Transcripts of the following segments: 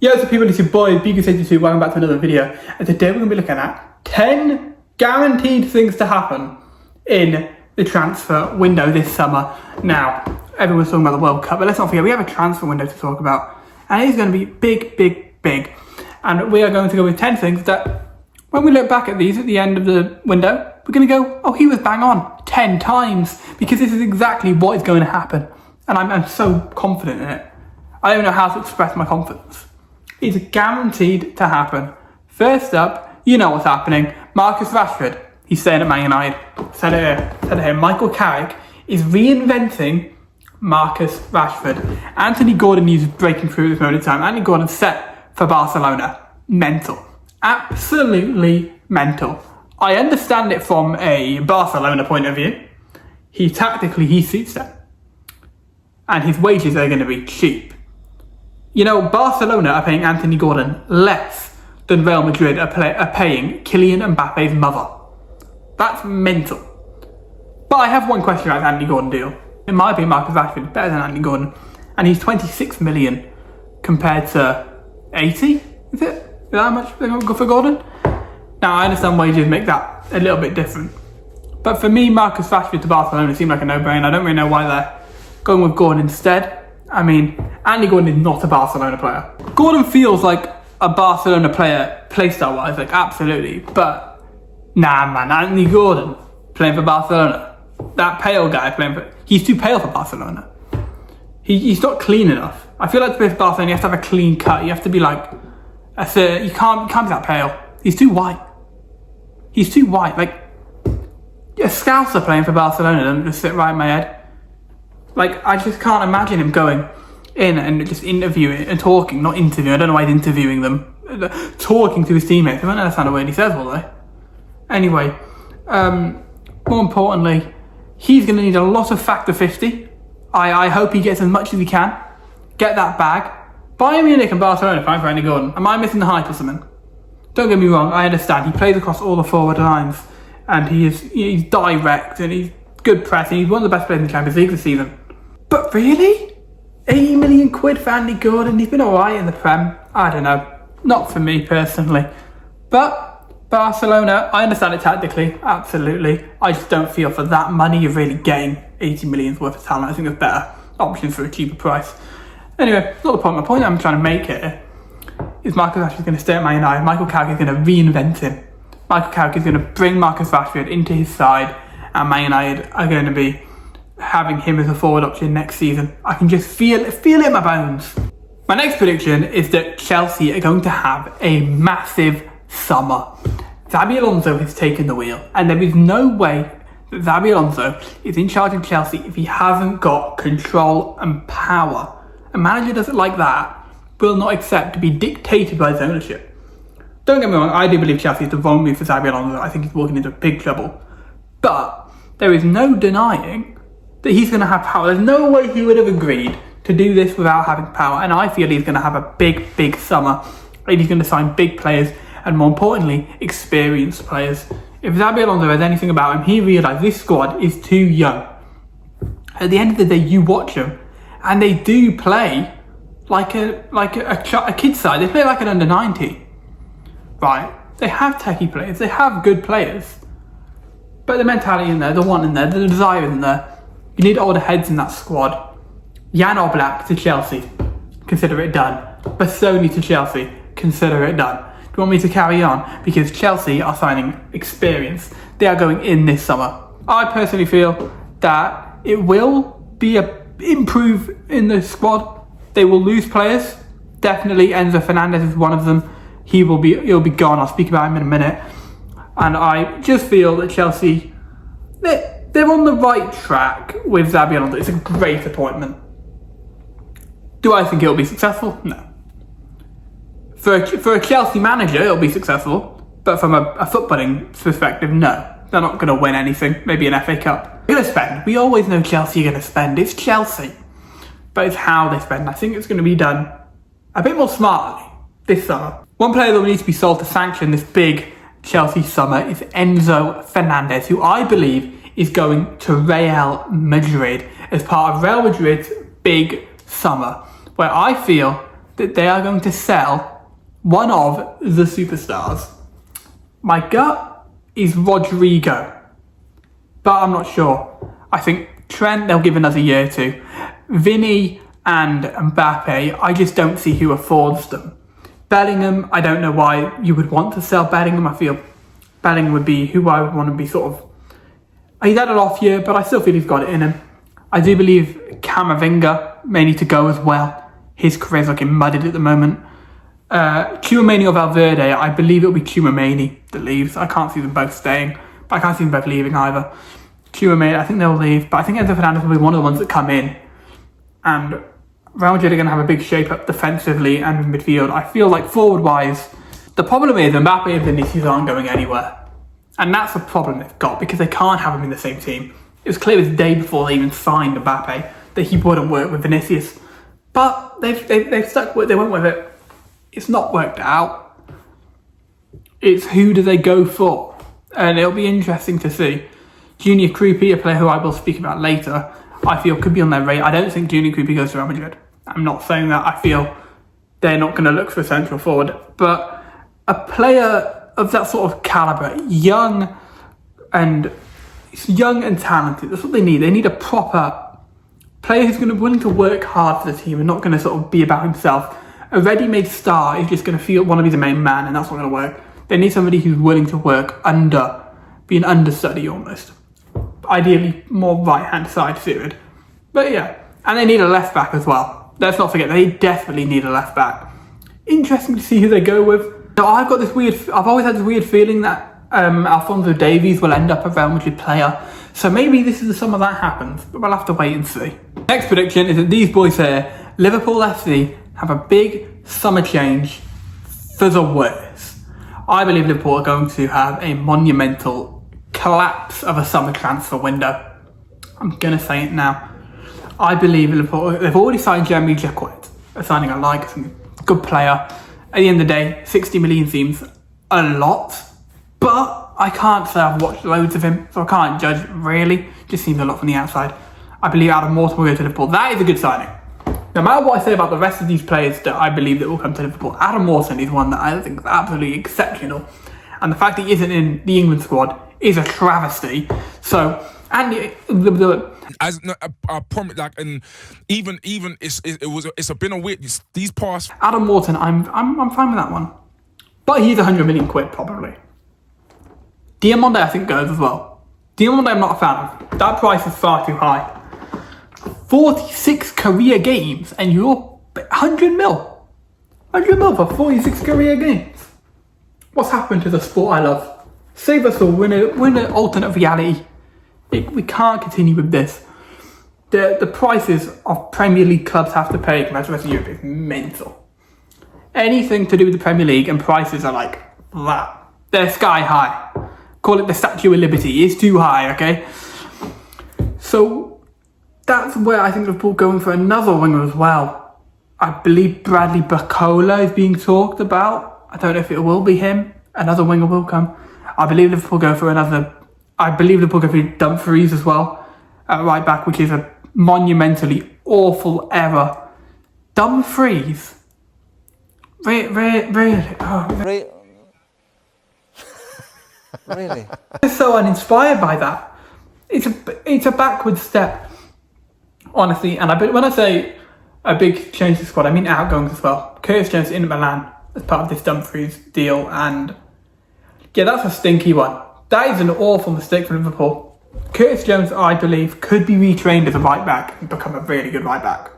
Yo, so people, it's your boy, Beacon62, welcome back to another video. And today we're going to be looking at 10 guaranteed things to happen in the transfer window this summer. Now, everyone's talking about the World Cup, but let's not forget, we have a transfer window to talk about. And it is going to be big, big, big. And we are going to go with 10 things that, when we look back at these at the end of the window, we're going to go, oh, he was bang on 10 times. Because this is exactly what is going to happen. And I'm so confident in it. I don't know how to express my confidence. It's guaranteed to happen. First up, you know what's happening. Marcus Rashford, he's staying at Man United. Said it here. Michael Carrick is reinventing Marcus Rashford. Anthony Gordon is breaking through at this moment in time. Anthony Gordon set for Barcelona. Mental. Absolutely mental. I understand it from a Barcelona point of view. He suits them. And his wages are going to be cheap. You know, Barcelona are paying Anthony Gordon less than Real Madrid are paying Kylian Mbappe's mother. That's mental. But I have one question about the Anthony Gordon deal. In my opinion, Marcus Rashford is better than Anthony Gordon. And he's 26 million compared to 80, is it? Is that how much they're going to go for Gordon? Now, I understand wages make that a little bit different. But for me, Marcus Rashford to Barcelona seemed like a no-brainer. I don't really know why they're going with Gordon instead. I mean, Anthony Gordon is not a Barcelona player. Gordon feels like a Barcelona player, playstyle-wise, like absolutely. But, nah, man, Anthony Gordon playing for Barcelona. That pale guy playing for... He's too pale for Barcelona. He's not clean enough. I feel like to play for Barcelona, you have to have a clean cut. You have to be like... You can't be that pale. He's too white. He's too white. Like, a Scouser playing for Barcelona doesn't just sit right in my head. Like, I just can't imagine him going in and just interviewing and talking, not interviewing, I don't know why he's interviewing them, talking to his teammates. I don't understand a word he says, will they? Anyway, more importantly, he's going to need a lot of factor 50. I hope he gets as much as he can. Get that bag. Bayern Munich and Barcelona fine for Anthony Gordon. Am I missing the hype or something? Don't get me wrong, I understand. He plays across all the forward lines and he's direct and he's good pressing. He's one of the best players in the Champions League this season. But really? 80 million quid for Anthony Gordon? He's been alright in the Prem. I don't know. Not for me personally. But Barcelona, I understand it tactically. Absolutely. I just don't feel for that money you're really getting 80 million's worth of talent. I think there's better options for a cheaper price. Anyway, not the point. My point I'm trying to make here is Marcus Rashford is going to stay at Man United. Michael Carrick is going to reinvent him. Michael Carrick is going to bring Marcus Rashford into his side. And Man United are going to be having him as a forward option next season. I can just feel it in my bones. My next prediction is that Chelsea are going to have a massive summer. Xabi Alonso has taken the wheel, and there is no way that Xabi Alonso is in charge of Chelsea if he hasn't got control and power. A manager doesn't like that will not accept to be dictated by his ownership. Don't get me wrong, I do believe Chelsea is the wrong move for Xabi Alonso. I think he's walking into big trouble. But there is no denying that he's going to have power. There's no way he would have agreed to do this without having power. And I feel he's going to have a big, big summer. And he's going to sign big players and, more importantly, experienced players. If Xabi Alonso has anything about him, he realised this squad is too young. At the end of the day, you watch them and they do play like a kid's side. They play like an under-90. Right? They have techie players. They have good players. But the mentality in there, the want in there, the desire in there. You need older heads in that squad. Jan Oblak to Chelsea. Consider it done. Bastoni to Chelsea. Consider it done. Do you want me to carry on? Because Chelsea are signing experience. They are going in this summer. I personally feel that it will be improve in the squad. They will lose players. Definitely Enzo Fernandez is one of them. He'll be gone. I'll speak about him in a minute. And I just feel that Chelsea, they're on the right track with Xabi Alonso. It's a great appointment. Do I think it'll be successful? No. For a Chelsea manager, it'll be successful. But from a footballing perspective, no. They're not going to win anything. Maybe an FA Cup. They're going to spend. We always know Chelsea are going to spend. It's Chelsea. But it's how they spend. I think it's going to be done a bit more smartly this summer. One player that will need to be sold to sanction this big Chelsea summer is Enzo Fernandez, who I believe is going to Real Madrid as part of Real Madrid's big summer, where I feel that they are going to sell one of the superstars. My gut is Rodrigo, but I'm not sure. I think Trent, they'll give another year to. Vinny and Mbappe, I just don't see who affords them. Bellingham, I don't know why you would want to sell Bellingham. I feel Bellingham would be who I would want to be sort of... He's had an off year, but I still feel he's got it in him. I do believe Camavinga may need to go as well. His career's looking muddied at the moment. Tchouaméni or Valverde, I believe it'll be Tchouaméni that leaves. I can't see them both staying, but I can't see them both leaving either. Tchouaméni, I think they'll leave, but I think Enzo Fernandez will be one of the ones that come in. And Real Madrid are going to have a big shape-up defensively and in midfield. I feel like forward-wise, the problem is Mbappe and Vinicius aren't going anywhere. And that's the problem they've got, because they can't have them in the same team. It was clear the day before they even signed Mbappe that he wouldn't work with Vinicius. But they've stuck with it, they went with it. It's not worked out. It's who do they go for? And it'll be interesting to see. Junior Krupi, a player who I will speak about later, I feel could be on their radar. I don't think Junior Krupi goes to Real Madrid. I'm not saying that. I feel they're not going to look for a central forward. But a player of that sort of calibre, young and talented, that's what they need. They need a proper player who's going to be willing to work hard for the team and not going to sort of be about himself. A ready-made star is just going to want to be the main man, and that's not going to work. They need somebody who's willing to work be an understudy almost. Ideally, more right-hand side suited. But yeah, and they need a left-back as well. Let's not forget, they definitely need a left-back. Interesting to see who they go with. Now, I've always had this weird feeling that Alphonso Davies will end up a Real Madrid player. So maybe this is the summer that happens, but we'll have to wait and see. Next prediction is that these boys here, Liverpool FC, have a big summer change for the worse. I believe Liverpool are going to have a monumental collapse of a summer transfer window. I'm going to say it now. I believe Liverpool, they've already signed Jeremy Jacquet, signing a good player. At the end of the day, 60 million seems a lot, but I can't say I've watched loads of him, so I can't judge really. Just seems a lot from the outside. I believe Adam Morton will go to Liverpool. That is a good signing. No matter what I say about the rest of these players that I believe that will come to Liverpool, Adam Morton is one that I think is absolutely exceptional. And the fact that he isn't in the England squad is a travesty. So, and as I promise, like, and even it's been a weird these past. Adam Morton, I'm fine with that one, but he's 100 million quid probably. Diamonde I think goes as well. Diamonde I'm not a fan of. That price is far too high. 46 career games and you're 100 mil. 100 mil for 46 career games. What's happened to the sport I love? Save us all, win an alternate reality. We can't continue with this. The prices of Premier League clubs have to pay compared to the rest of Europe is mental. Anything to do with the Premier League and prices are like that. They're sky high. Call it the Statue of Liberty. It's too high, okay? So that's where I think Liverpool going for another winger as well. I believe Bradley Barcola is being talked about. I don't know if it will be him. Another winger will come. I believe Liverpool go for Dumfries as well at right back, which is a monumentally awful error. Dumfries? Really? Oh, Really? Really? I'm so uninspired by that. It's a backward step, honestly. And when I say a big change to the squad, I mean outgoings as well. Curtis Jones in Milan as part of this Dumfries deal, and yeah, that's a stinky one. That is an awful mistake for Liverpool. Curtis Jones, I believe, could be retrained as a right back and become a really good right back.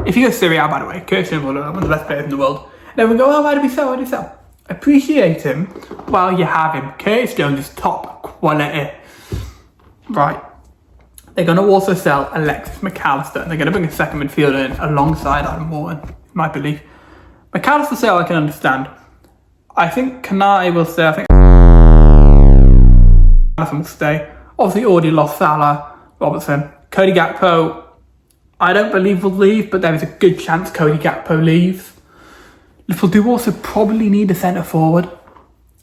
If you go Serie A, by the way, Curtis Jones is one of the best players in the world. And everyone go, oh, why do we sell? Why do we sell? Appreciate him while you have him. Curtis Jones is top quality. Right. They're going to also sell Alexis McAllister, and they're going to bring a second midfielder in alongside Adam Morton, my belief. McAllister sale I can understand. I think Kanai will stay. I think Allison will stay. Obviously already lost Salah, Robertson. Cody Gakpo, I don't believe will leave, but there is a good chance Cody Gakpo leaves. Liverpool do also probably need a centre forward.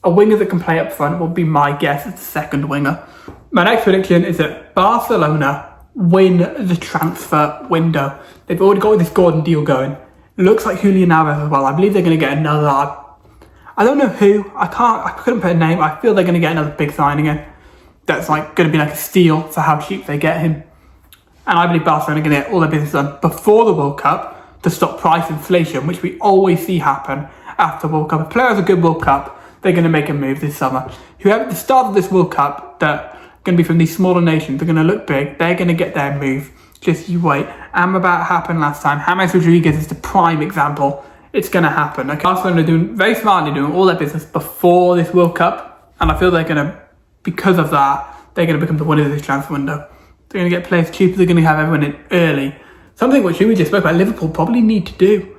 A winger that can play up front will be my guess as the second winger. My next prediction is that Barcelona win the transfer window. They've already got this Gordon deal going. Looks like Julian Alvarez as well. I believe they're going to get another, I don't know who, I couldn't put a name. I feel they're going to get another big signing in. That's like going to be like a steal for how cheap they get him. And I believe Barcelona are going to get all their business done before the World Cup to stop price inflation, which we always see happen after the World Cup. If players have a good World Cup, they're going to make a move this summer. Whoever at the start of this World Cup that are going to be from these smaller nations, they're going to look big, they're going to get their move. Just you wait. Amrabat happened last time. James Rodriguez is the prime example. It's going to happen. Okay? Barcelona are doing very smartly doing all their business before this World Cup, and I feel they're going to, because of that, they're going to become the winners of this transfer window. They're going to get players cheaper. They're going to have everyone in early. Something which we just spoke about. Liverpool probably need to do.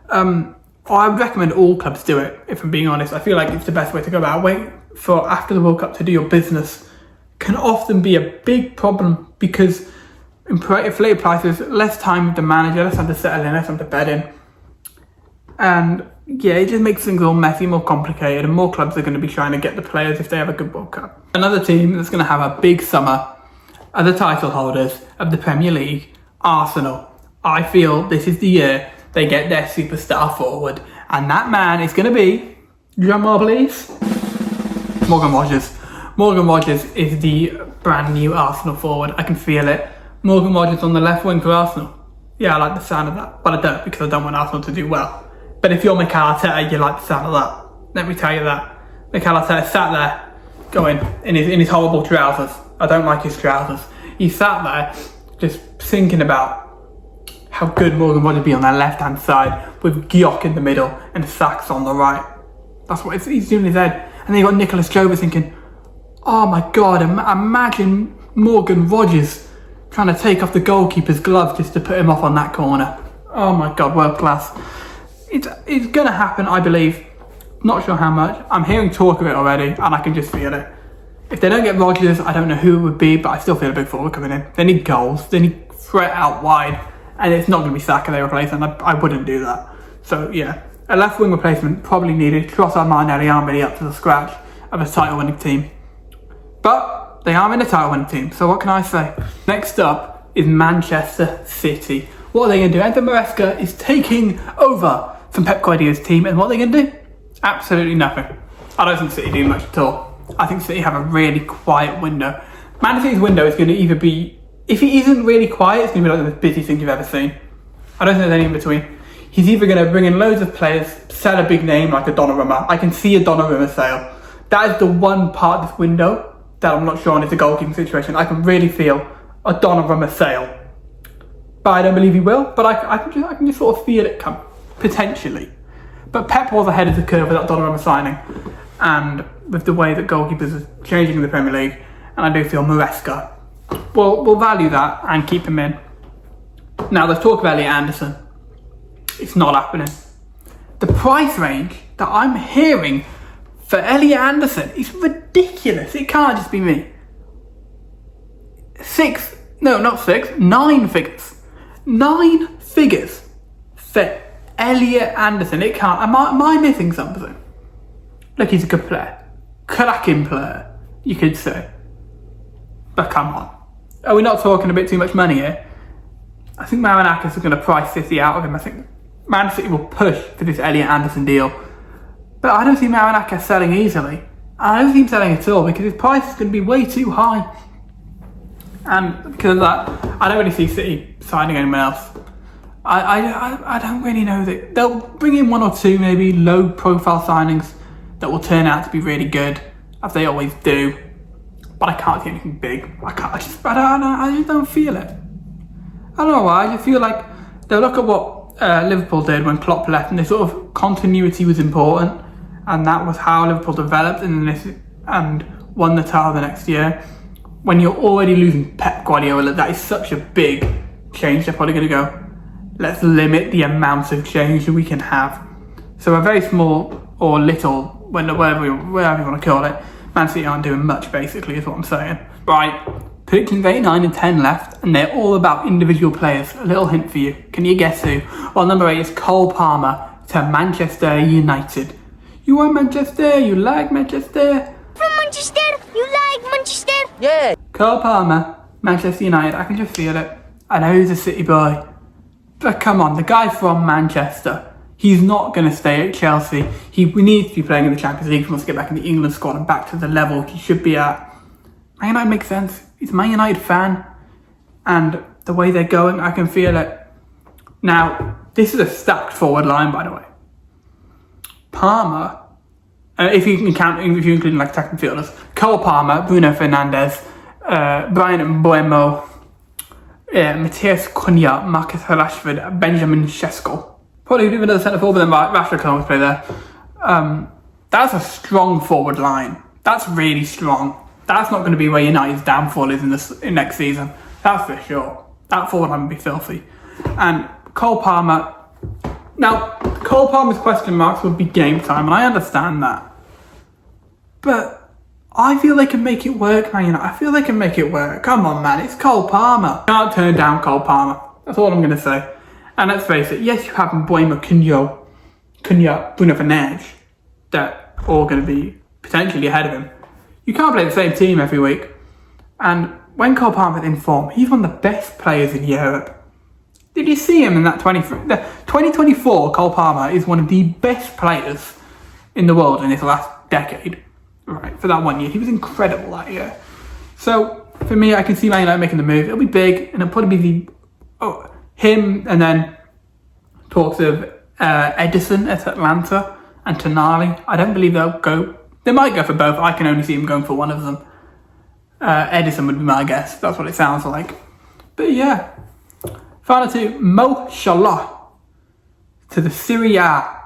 I would recommend all clubs do it. If I'm being honest, I feel like it's the best way to go about. Wait for after the World Cup to do your business. Can often be a big problem because inflated prices, less time with the manager, less time to settle in, less time to bed in. And yeah, it just makes things all messy, more complicated, and more clubs are going to be trying to get the players if they have a good World Cup. Another team that's going to have a big summer are the title holders of the Premier League, Arsenal. I feel this is the year they get their superstar forward, and that man is going to be, drumroll please, Morgan Rogers. Morgan Rogers is the brand new Arsenal forward. I can feel it. Morgan Rogers on the left wing for Arsenal. Yeah, I like the sound of that, but I don't, because I don't want Arsenal to do well. But if you're Mikel Arteta, you like the sound of that. Let me tell you that. Mikel Arteta sat there, going in his horrible trousers. I don't like his trousers. He sat there, just thinking about how good Morgan Rogers would be on that left-hand side, with Gyok in the middle and Sachs on the right. That's what he's doing in his head. And then you got Nicholas Jover thinking, oh my God, imagine Morgan Rogers trying to take off the goalkeeper's glove just to put him off on that corner. Oh my God, world class. It's going to happen, I believe. Not sure how much. I'm hearing talk of it already, and I can just feel it. If they don't get Rodgers, I don't know who it would be, but I still feel a big forward coming in. They need goals. They need threat out wide, and it's not going to be Saka they replace, and I wouldn't do that. So yeah, a left wing replacement probably needed. Trossard, Martinelli aren't really up to the scratch of a title-winning team, but they are in a title-winning team. So what can I say? Next up is Manchester City. What are they going to do? Enzo Maresca is taking over from Pep Guardiola's team, and what are they going to do? Absolutely nothing. I don't think City do much at all. I think City have a really quiet window. Man City's window is going to either be, if he isn't really quiet, it's going to be like the busiest thing you've ever seen. I don't think there's any in between. He's either going to bring in loads of players, sell a big name like a Donnarumma. I can see a Donnarumma sale. That is the one part of this window that I'm not sure on is the goalkeeping situation. I can really feel a Donnarumma sale. But I don't believe he will, but I can just sort of feel it come, potentially. But Pep was ahead of the curve with that Donnarumma signing, and with the way that goalkeepers are changing in the Premier League, and I do feel Maresca will value that and keep him in. Now, there's talk of Elliot Anderson. It's not happening. The price range that I'm hearing for Elliot Anderson is ridiculous. It can't just be me. 9 figures. 9 figures for Elliot Anderson. It can't. Am I missing something? Look, he's a good player. Cracking player, you could say. But come on. Are we not talking a bit too much money here? I think Marinakis is going to price City out of him. I think Man City will push for this Elliot Anderson deal. But I don't see Marinakis selling easily. I don't see him selling at all because his price is going to be way too high. And because of that, I don't really see City signing anyone else. I don't really know that they'll bring in 1 or 2 maybe low profile signings that will turn out to be really good, as they always do. But I can't see anything big. I just don't feel it. I don't know why. I just feel like they'll look at what Liverpool did when Klopp left, and this sort of continuity was important, and that was how Liverpool developed and won the title the next year. When you're already losing Pep Guardiola, that is such a big change. They're probably going to go, let's limit the amount of change that we can have. So a very small or little, whatever you want to call it, Man City aren't doing much, basically, is what I'm saying. Right, predictions 8, 9 and 10 left, and they're all about individual players. A little hint for you. Can you guess who? Well, number 8 is Cole Palmer to Manchester United. You want Manchester? You like Manchester? From Manchester? You like Manchester? Yeah. Cole Palmer, Manchester United. I can just feel it. I know he's a City boy, But come on, the guy from Manchester, he's not going to stay at Chelsea. He needs to be playing in the Champions League if he wants to get back in the England squad and back to the level he should be at. Man United makes sense. He's a Man United fan. And the way they're going, I can feel it. Now, this is a stacked forward line, by the way. Palmer, if you include like attacking fielders, Cole Palmer, Bruno Fernandes, Brian Mbeumo, Matthias Cunha, Marcus Rashford, Benjamin Sesko. Probably even another centre forward, but then Rashford can always play there. That's a strong forward line. That's really strong. That's not going to be where United's downfall is in next season. That's for sure. That forward line would be filthy. And Cole Palmer. Now, Cole Palmer's question marks would be game time, and I understand that. But I feel they can make it work, man. You know, I feel they can make it work. Come on, man. It's Cole Palmer. Can't turn down Cole Palmer. That's all I'm going to say. And let's face it, yes, you have Mbeumo, Cunha, Bruno Fernandes. They're all going to be potentially ahead of him. You can't play the same team every week. And when Cole Palmer's in form, he's one of the best players in Europe. Did you see him in that 2024? Cole Palmer is one of the best players in the world in this last decade. Right, for that 1 year. He was incredible that year. So, for me, I can see Man United making the move. It'll be big, and it'll probably be him, and then talks of Edison at Atlanta and Tonali. I don't believe they'll go. They might go for both. I can only see him going for one of them. Edison would be my guess. That's what it sounds like. But yeah. Final two, Mo Salah to the Serie A.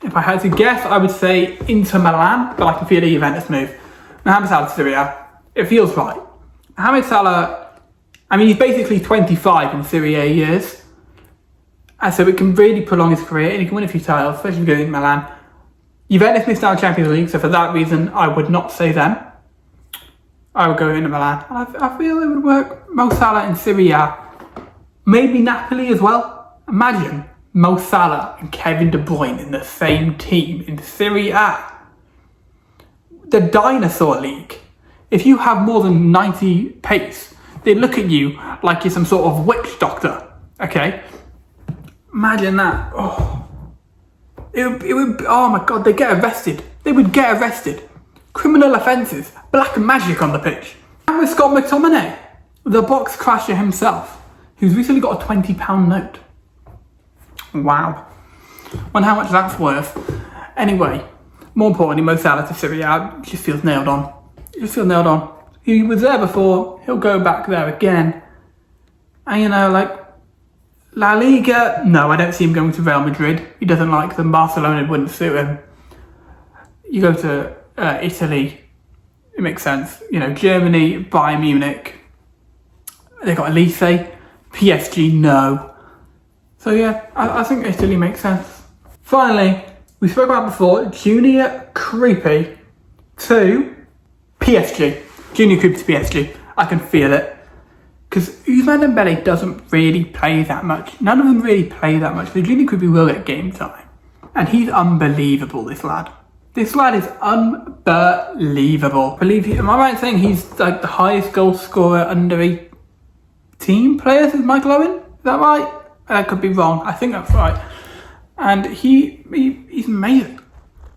If I had to guess, I would say Inter Milan, but I can feel the Juventus move. Mohamed Salah to Serie A. It feels right. Mohamed Salah, I mean, he's basically 25 in Serie A years. And so it can really prolong his career, and he can win a few titles, especially going to Milan. Juventus missed out on Champions League, so for that reason, I would not say them. I would go into Milan. And I feel it would work. Mo Salah in Serie A. Maybe Napoli as well. Imagine Mo Salah and Kevin De Bruyne in the same team in Serie A. The dinosaur league. If you have more than 90 pace, they look at you like you're some sort of witch doctor. Okay? Imagine that. Oh. It would, oh my god, they'd get arrested. They would get arrested. Criminal offences. Black magic on the pitch. And with Scott McTominay, the box crasher himself, who's recently got a £20 note. Wow. Wonder how much that's worth. Anyway, more importantly, Mo Salah to Serie A just feels nailed on. It just feels nailed on. He was there before, he'll go back there again. And you know, like, La Liga, no, I don't see him going to Real Madrid. He doesn't like them. Barcelona wouldn't suit him. You go to Italy, it makes sense. You know, Germany, Bayern Munich. They've got Elise. PSG, no. So yeah, I think Italy makes sense. Finally, we spoke about before, Junior Creepy to PSG. Junior Creepy to PSG. I can feel it. Because Ousmane Dembele doesn't really play that much. None of them really play that much. So Junior Creepy will get game time. And he's unbelievable, this lad. This lad is unbelievable. Am I right in saying he's like the highest goal scorer under 18 players is Michael Owen? Is that right? I could be wrong. I think that's right. And he's amazing.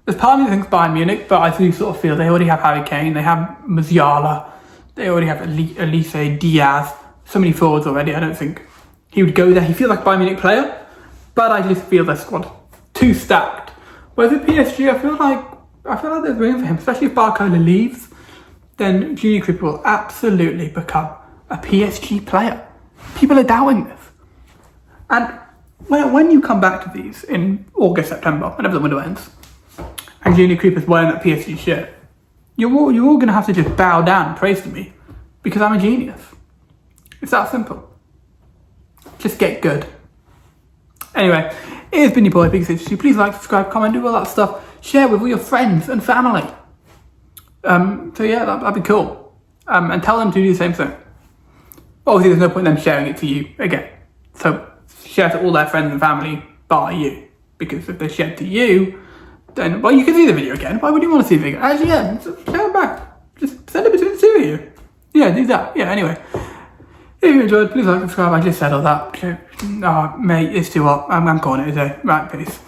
There's part of me that thinks Bayern Munich, but I do sort of feel they already have Harry Kane, they have Musiala, they already have Elise, Diaz, so many forwards already. I don't think he would go there. He feels like a Bayern Munich player, but I just feel their squad too stacked. Whereas at PSG, I feel like there's room for him, especially if Barcola leaves. Then Junior Creepy will absolutely become a PSG player. People are doubting this. And when you come back to these in August, September, whenever the window ends, and Junior Creeper's wearing that PSG shirt, you're all going to have to just bow down and praise to me because I'm a genius. It's that simple. Just get good. Anyway, it has been your boy, Big City. Please like, subscribe, comment, do all that stuff. Share with all your friends and family. So yeah, that'd be cool. And tell them to do the same thing. Obviously, there's no point in them sharing it to you again. So share to all their friends and family bar you. Because if they share to you, then, well, you can see the video again. Why would you want to see the video? Actually, yeah, share it back. Just send it between the two of you. Yeah, do that. Yeah, anyway. If you enjoyed, please like, subscribe. I just said all that. Oh, mate, it's too hot. I'm calling it a day. Right, peace.